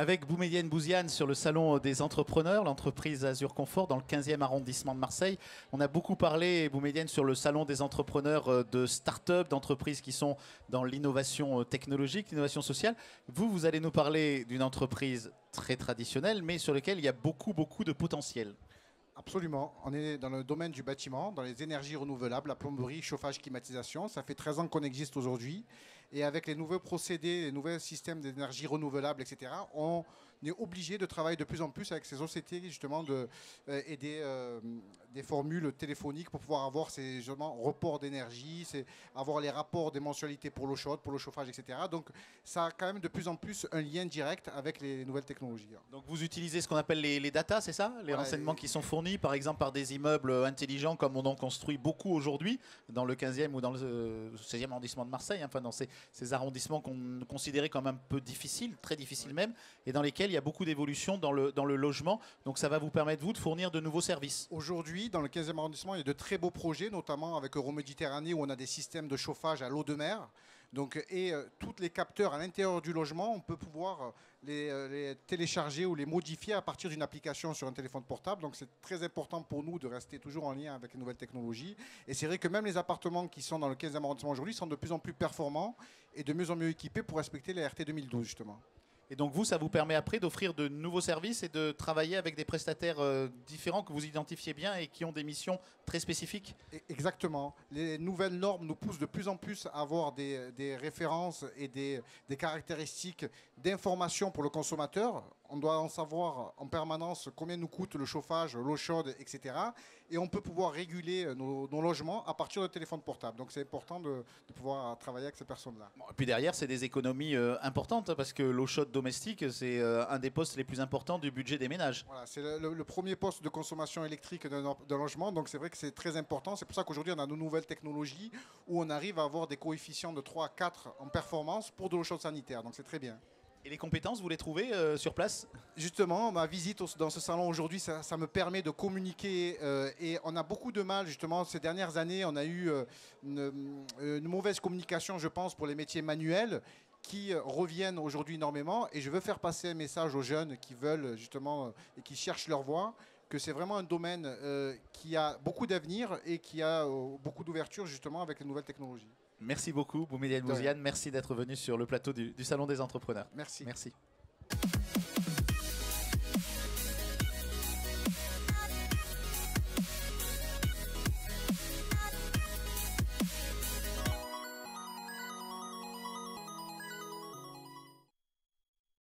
Avec Boumedienne Bouziane sur le salon des entrepreneurs, l'entreprise Azure Confort dans le 15e arrondissement de Marseille. On a beaucoup parlé, Boumedienne, sur le salon des entrepreneurs de start-up, d'entreprises qui sont dans l'innovation technologique, l'innovation sociale. Vous allez nous parler d'une entreprise très traditionnelle, mais sur laquelle il y a beaucoup de potentiel. Absolument. On est dans le domaine du bâtiment, dans les énergies renouvelables, la plomberie, chauffage, climatisation. Ça fait 13 ans qu'on existe aujourd'hui. Et avec les nouveaux procédés, les nouveaux systèmes d'énergie renouvelable, etc., on est obligé de travailler de plus en plus avec ces sociétés justement et des formules téléphoniques pour pouvoir avoir ces justement, reports d'énergie, avoir les rapports des mensualités pour l'eau chaude, pour le chauffage, etc. Donc ça a quand même de plus en plus un lien direct avec les nouvelles technologies. Donc vous utilisez ce qu'on appelle les data, c'est ça? Les renseignements qui sont fournis par exemple par des immeubles intelligents comme on en construit beaucoup aujourd'hui dans le 15e ou dans le 16e arrondissement de Marseille, enfin dans ces arrondissements qu'on considérait comme un peu difficiles, très difficiles même, et dans lesquels il y a beaucoup d'évolution dans le logement. Donc ça va vous permettre, vous, de fournir de nouveaux services. Aujourd'hui, dans le 15e arrondissement, il y a de très beaux projets, notamment avec Euroméditerranée, où on a des systèmes de chauffage à l'eau de mer. Donc, tous les capteurs à l'intérieur du logement, on peut pouvoir les télécharger ou les modifier à partir d'une application sur un téléphone portable. Donc c'est très important pour nous de rester toujours en lien avec les nouvelles technologies. Et c'est vrai que même les appartements qui sont dans le 15e arrondissement aujourd'hui sont de plus en plus performants et de mieux en mieux équipés pour respecter les RT 2012 justement. Et donc vous, ça vous permet après d'offrir de nouveaux services et de travailler avec des prestataires différents que vous identifiez bien et qui ont des missions très spécifiques? Exactement. Les nouvelles normes nous poussent de plus en plus à avoir des références et des caractéristiques d'information pour le consommateur. On doit en savoir en permanence combien nous coûte le chauffage, l'eau chaude, etc. Et on peut pouvoir réguler nos logements à partir de téléphone portable. Donc c'est important de pouvoir travailler avec ces personnes-là. Bon, et puis derrière, c'est des économies importantes, hein, parce que l'eau chaude domestique, c'est un des postes les plus importants du budget des ménages. Voilà, c'est le premier poste de consommation électrique d'un logement. Donc c'est vrai que c'est très important. C'est pour ça qu'aujourd'hui, on a de nouvelles technologies où on arrive à avoir des coefficients de 3 à 4 en performance pour de l'eau chaude sanitaire. Donc c'est très bien. Et les compétences, vous les trouvez sur place? Justement, ma visite dans ce salon aujourd'hui, ça me permet de communiquer et on a beaucoup de mal, justement, ces dernières années, on a eu une mauvaise communication, je pense, pour les métiers manuels qui reviennent aujourd'hui énormément et je veux faire passer un message aux jeunes qui veulent justement et qui cherchent leur voie, que c'est vraiment un domaine qui a beaucoup d'avenir et qui a beaucoup d'ouverture justement avec les nouvelles technologies. Merci beaucoup, Boumedienne Bouziane. Merci d'être venu sur le plateau du Salon des entrepreneurs. Merci. Merci.